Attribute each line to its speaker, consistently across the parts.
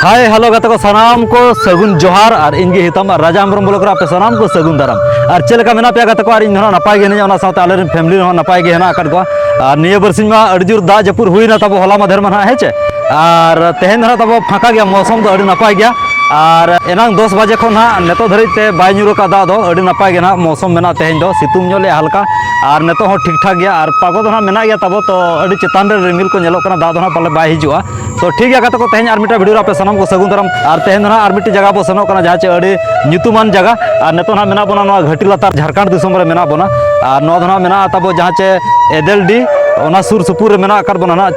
Speaker 1: Hi hello गाते को सनाम को सगुन जोहार और इनगे हितम राजा हेम्ब्रम ब्लॉक पे सनाम को सगुन दाराम और चलका मेना पे गाते को और इन नपाय गे ना साथ आले फैमिली नपाय गे ना अकड़ को और निये बरसिन मा अड़ी जोर दा जपुर हुईना तब हला माधेर मा हेचे और तेहन तब फाँका गया मौसम तो अड़ी नपाय गया और एनांग 10 बजे खन हाँ नेतो धरिते बाय नुरो का दा दो अड़ी नपाय गे ना मौसम मेना तेहन दो सितुंग जो ले हल्का और नेतो हो ठीक ठाक गया और पागो दो ना मेना गया तब तो अड़ी चेतान रे रिमिल को नेलो कना दा दो ना पाले बाय हिजुआ तो ठीक है गाते को तेहन आर मिटा वीडियो पे सनम को सगुन दाराम और तेहन ना आर मिटी जगह बो सनो कना जहाँ चे अड़ी ᱧᱩᱛᱩᱢᱟᱱ जगह और नेतो ना मेना बोना नोआ घाटी लातार झारखंड दिसोम रे मेना बोना और नोआ दो ना मेना तब जहाँ चे एदेलडी ओना सुर सुपुर रे मेना आकार बोना ना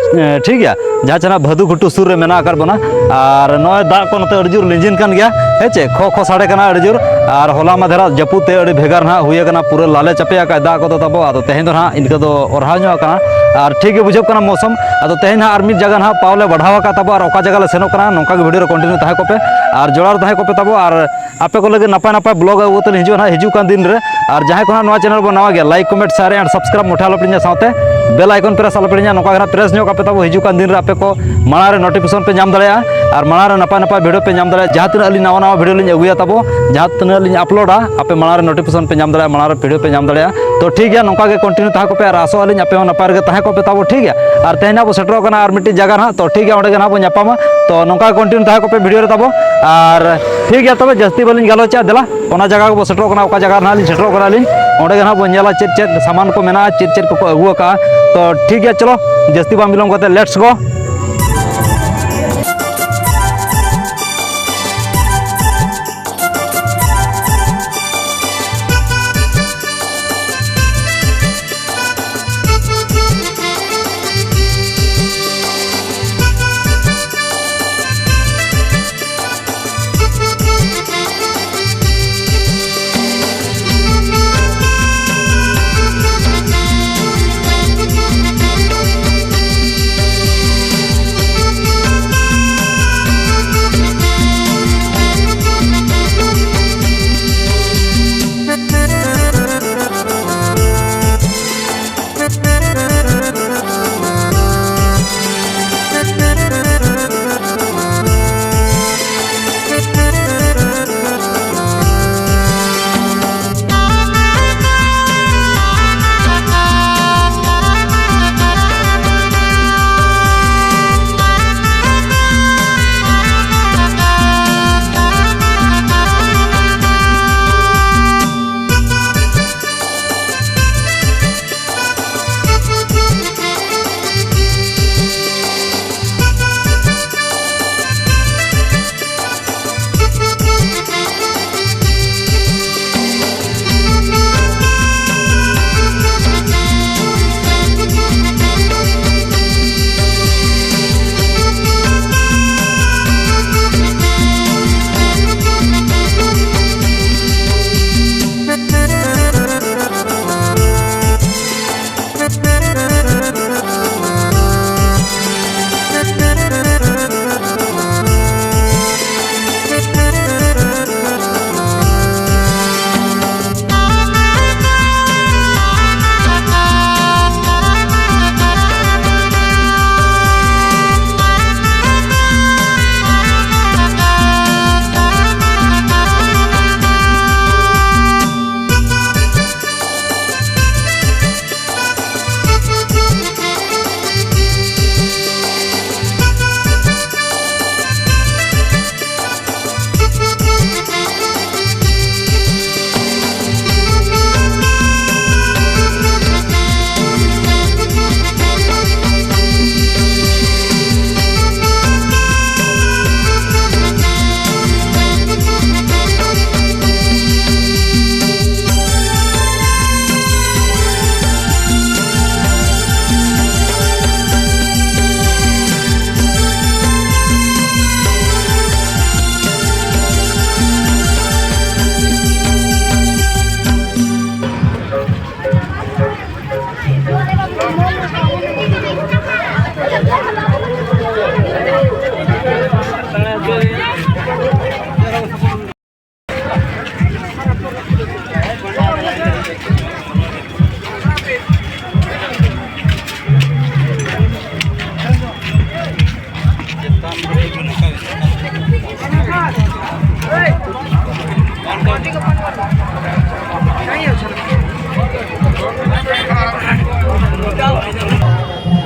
Speaker 1: ठीक है जहाँ चना भदू घुटू सुर रे मेना आकार बोना और नोए दा को नते अड़ी जोर लिंजिन कान गया हेचे खो खो साड़े कना अड़ी जोर और होला माधेरा जपुते अड़ी भेगार ना हुए कना पूरा लाले चपे का दा को तो तब आदो तेहन दो ना इनका दो ओरहा नो कना और ठीक है बुझब कना मौसम आदो तेहन आर मिट जगह ना पावले बढ़ावा का तब और ओका जगह ले सेनो कना नोका के वीडियो रे कंटिन्यू ताहे कोपे और जोड़ार ताहे कोपे तब और आपे को लगे नपाय नपाय ब्लॉग आगुते हिजु ना हिजु कान दिन रे और जहां को नवा चैनल बो नवा गया like comment share and subscribe मोठा लपड़िया साथे बेल आइकन प्रेस लपड़िया नोका गना प्रेस नो कापे तब हिजु कान दिन रे आपे को माना रे नोटिफिकेशन पे नाम दड़या और माना रे नपाय नपाय वीडियो पे नाम दड़या जहां तना अली नवा नवा वीडियो लिन अगुया तब जहां तना लिन अपलोडा आपे माना रे नोटिफिकेशन पे नाम दड़या माना रे वीडियो पे नाम दड़या तो ठीक है नोका के कंटिन्यू ताहा कोपे और आसो अली आपे नपाय रे ताहा कोपे तब ठीक है और तेहना बो सेटरो कना और मिट्टी जगह ना तो ठीक है ओडे गना बो न्यापामा तो नोका कंटिन्यू ताहा कोपे वीडियो रे तब और ठीक है तब जस्ती बलिन गालोचा देला ओना जगह को सेटरो कना ओका जगह ना लिन सेटरो कना लिन ओडे गना बो नेला चेत चेत सामान को मेना चेत चेत को अगुआ का तो ठीक है चलो जस्ती बाम बिलोम करते लेट्स गो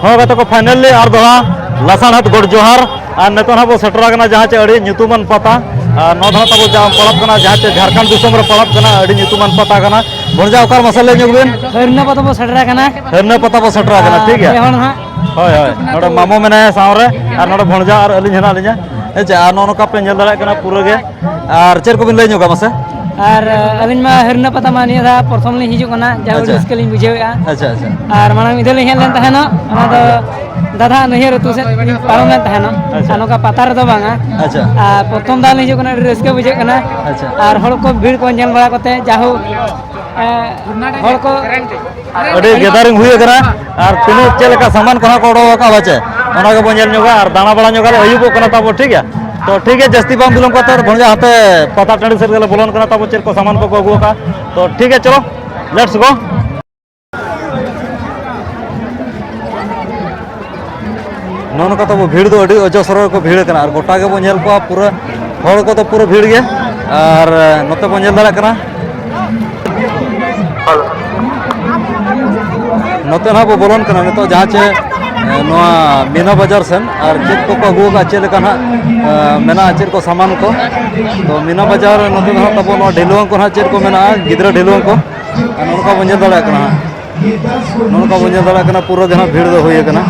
Speaker 1: हो गए को फाइनली और दोहा लसान हाथ गोड़ जोहार और नितन हाँ सेटरा जहाँ चे अड़ी ᱧᱩᱛᱩᱢᱟᱱ पता नो तब पड़ब जहाँ चे झारखंड दिसम रे पड़ब अड़ी ᱧᱩᱛᱩᱢᱟᱱ पता भणजा ओकार मसाले ᱧᱩᱜबिन
Speaker 2: हरना पता बो सेटरा कना
Speaker 1: हरना पता बो सेटरा ठीक है होय होय नोडे मामो मेना सावरे और नोडे भणजा और अलिन हेना अलिन अच्छा और नोका पे नेल दाड़ा कना पूरा गे और चेर को बिन लई ᱧᱚᱜᱟ मसे
Speaker 2: और अलिन मा हरना पता मा निया दा प्रथम लिन हिजु कना जाउ डिस्कलिन बुझेआ
Speaker 1: अच्छा अच्छा
Speaker 2: और माना मिदल हेन लेन तहना ओना दो दादा नहियर तु से पारम लेन तहना अनोका पता रे दो बांगा
Speaker 1: अच्छा
Speaker 2: प्रथम दाल हिजु कना रस्के बुझे कना
Speaker 1: अच्छा
Speaker 2: और हड़ को भीड़ को नेल बड़ा कते जाहु हड़ को
Speaker 1: अड़ी गेदारिंग हुई कना और तिनु चेलका सामान कना को ओडो का बचे ओना के बन ᱧᱚᱜᱟ और दाना बड़ा ᱧᱚᱜᱟ अयुबो कना तब ठीक है तो ठीक है जस्ती बाम बिलम करते भणजा हाथे पता टंडी से गले बोलन कना तब चेर को सामान को अगुआ का तो ठीक है चलो लेट्स गो नौन का तो भीड़ तो अड़ी अजस्र को भीड़ कना और गोटा के बो नेल को पूरा हड़ को तो पूरा भीड़ गे और नते बो नेल दाड़ा कना नते ना बो बोलन कना नितो जहाँ चे नोआ मीना बाजार सेन और चेक को अगुआ का चेल का मेना चेर को सामान को तो मीना बाजार नते ना तब नो ढेलुआं को ना चेर को मेना गिद्रा ढेलुआं को नोनका बो नेल दाड़ा कना नोनका बो नेल दाड़ा कना पूरा गे भीड़ दो हुई कना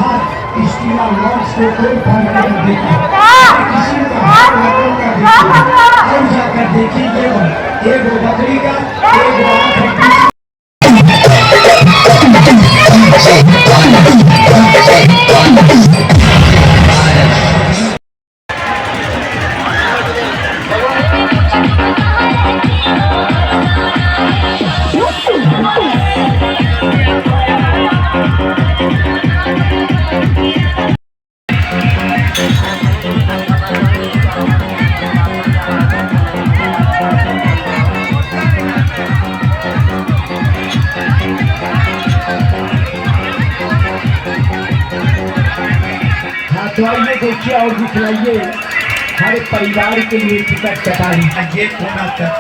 Speaker 3: तो आइए देखिए और दिखलाइए हर परिवार के लिए टिकट कटाई ये कोना तक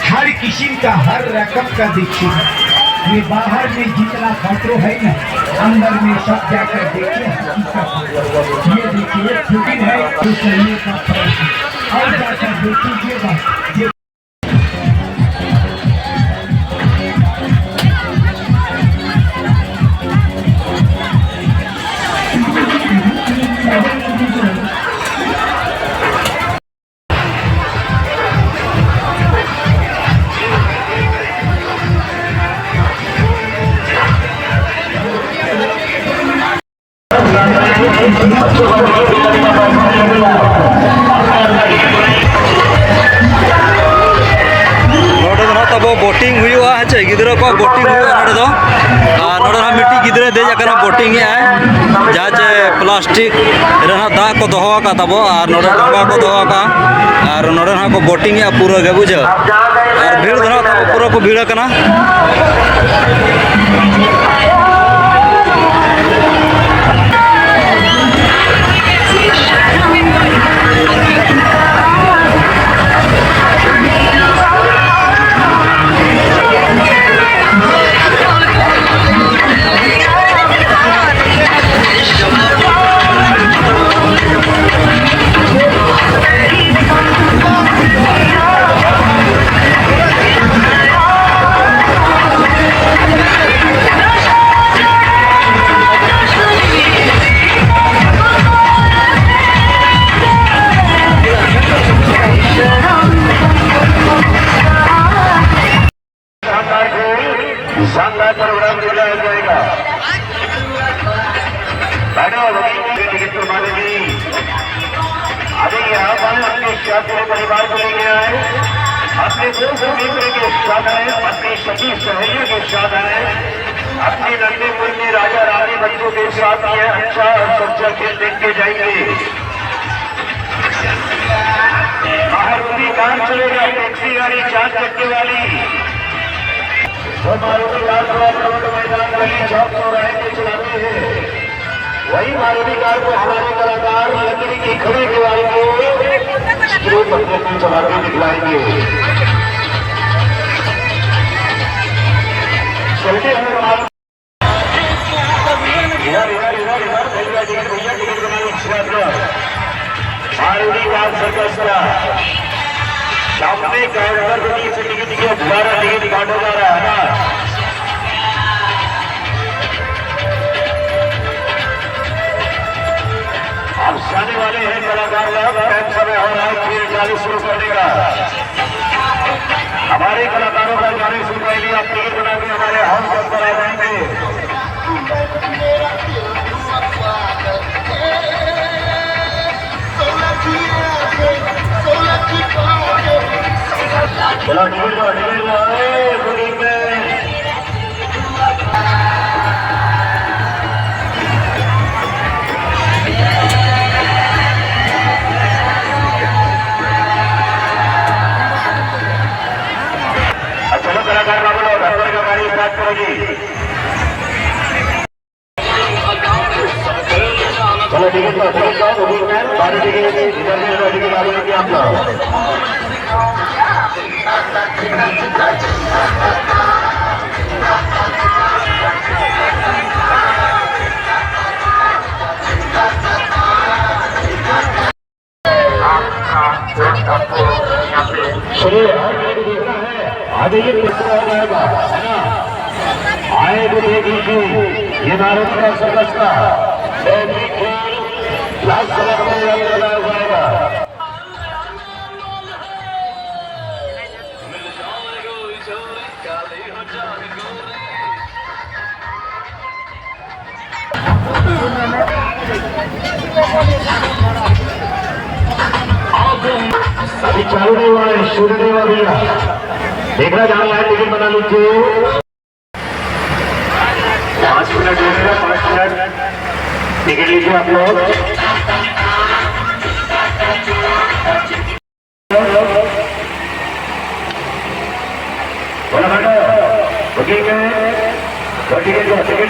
Speaker 3: हर किस्म का हर रकम का देखिए ये बाहर में जितना फोटो है ना अंदर में सब जाकर देखिए ये देखिए फिटिंग है तो चलिए का और जाकर देखिएगा ये बोटिंग हुआ है गिद्रा को बोटिंग हुआ मिट्टी गिद्रा देजा करना बोटिंग है जहाँ चे प्लास्टिक दा को दोहा का तब और डोंगा को दोहा का और नोडे को बोटिंग है पूरा गे बुझे और भीड़ धरा तब पूरा को भीड़ करना
Speaker 4: शानदार प्रोग्राम दिलाया जाएगा। अभी यहाँ पर अपने शादी परिवार को लेके आए, अपने दोस्त मित्र के साथ आए, अपनी सखी सहेलियों के साथ आए, अपने लंबे मुन्ने राजा रानी बच्चों के साथ ये अच्छा और सच्चा खेल देख के जाएंगे। मारुति कार चलेगा, टैक्सी गाड़ी 4 चक्के वाली, वो मारुति कार मैदान वाली चौक चौराहे पे चलाते हैं। वही मारुति कार को हमारे कलाकार लकड़ी की खड़ी दीवार को स्क्रू पत्ते में चला के दिखलाएंगे। चलते हैं राज सर्कस का सामने काउंटर को नीचे टिकट के दोबारा टिकट काटा जा रहा है ना। अब जाने वाले हैं कलाकार लोग, टाइम समय हो रहा है फिर गाड़ी शुरू करने का। हमारे कलाकारों का गाड़ी शुरू कर लिया, आप टिकट बना के हमारे हाउस पर आ जाएंगे। चलो टिकट चलो कलाकार बाबू लोग रसोई का गाड़ी स्टार्ट करोगी। चलो टिकट बारी टिकट टिकट आ जाएगी आप लोग। आगे ये तीसरा हो जाएगा है ना। आए तो देख लीजिए ये भारत का सर्कस का लास्ट कलर में लगाया जाएगा। अभी चालू नहीं हुआ है, शुरू नहीं हुआ भैया, देखना जहाँ लाइन टिकट बना लीजिए। 5 मिनट लगेगा, 5 मिनट टिकट लीजिए आप लोग। बोला बेटा बुकिंग है, टिकट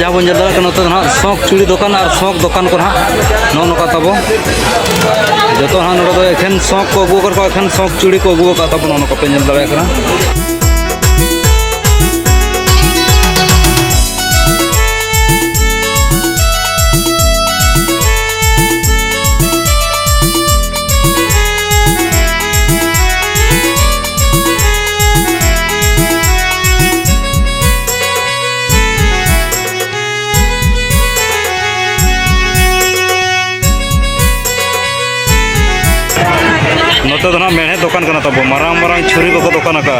Speaker 1: जहाँ बन जल्दा नोते ना शौक चूड़ी दुकान और शौक दुकान को ना नो नौका तब जो तो हाँ नोड़े एखेन शौक को अगू कर एखेन शौक चूड़ी को अगू का तब नौका पे जल दाड़ा नोते तो ना मेढ़े दुकान करना तब मारांग मारांग छुरी को दुकान का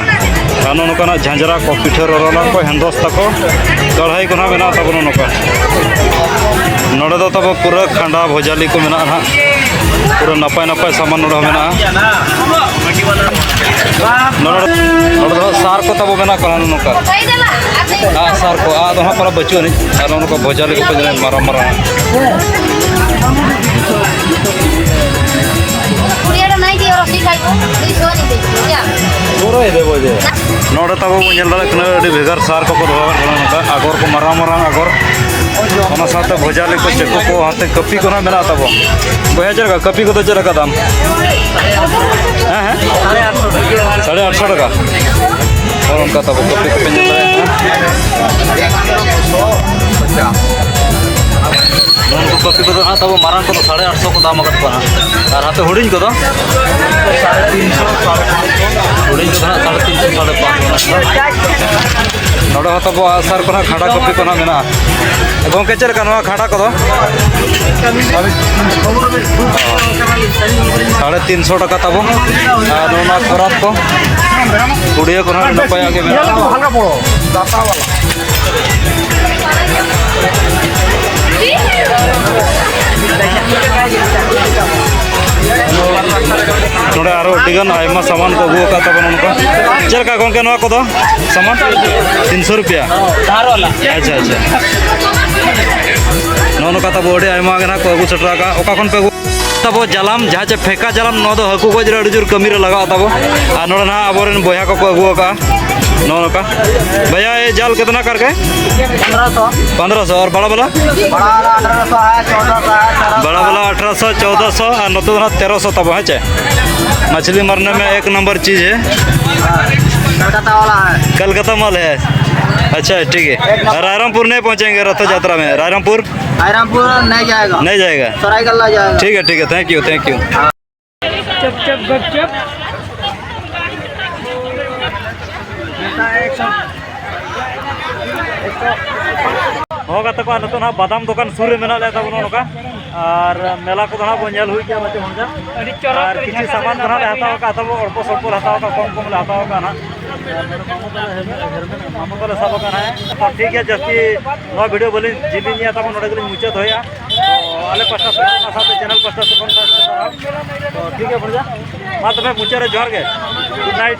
Speaker 1: आनो नोका झांझरा को पिठा रोला को हेंदोस्ता को कढ़ाई को ना बना तब नोका नोड़े दो तब पूरा खंडा भोजाली को मेना ना पूरा नपाय नपाय सामान नोड़ा मेना नोड़े दो सार को तब मेना को नोका सार को आ दो पर बच्चों नहीं आनो नोका भोजाली को मारांग मारांग नोड़े तब भेगार सार को आगोर को मारांग मारांग आगोर साथ भोजाली को चेको को हाथे कपी को ना मेना तब बया चलका कपी को तो चलका दाम हाँ 850 टाका और उनका तब कपी को कपी को हाँ तब मारांग को 850 को दाम और हाथे हुडिंग को हुडिंग को 350 नोड़े तब सार को खाड़ा कपी को मेना गोंके चलका खाड़ा को 350 टाका तब और खराब को कुड़िया को नपाया के मेना नोड़े और अड्डीगान आयमा सामान को अगू का तब उनका चलका गोंके को सामान 300 रुपया अच्छा अच्छा नौका तब अड़ी आयमा को अगू सेटा का ओका खन पे तब जालाम जहाँ चे फेंका जालाम नो दो हकू गज रे जोर कमी रे लगा तब और नोड़े ना आबोरेन बया को अगू का नौका भैया ये जाल कितना करके 1500 और बड़ा वाला बड़ा वाला 1800 1400 और नोते 1300 तब है चे मछली मारने में एक नंबर चीज़ है कलकत्ता वाला है कलकत्ता माल है अच्छा ठीक है रायरमपुर नहीं पहुंचेंगे रथ यात्रा में रायरमपुर नहीं जाएगा सरायकला जाएगा ठीक है थैंक यू होगा तो ना बादाम दुकान सूर मेना ले तब नौका और मेला को बन जल हुई क्या बच्चे और किसी सामान तो हताव का तब अल्प स्वल्प हताव का कम कम हताव का ना मामू को सब है तो ठीक है जस्ती वीडियो बोली जिली तब नोड़े मुचाद हो आले पास्टा से चैनल पास्टा से तो ठीक है बढ़िया मा तब मुचाद जोहार गुड नाइट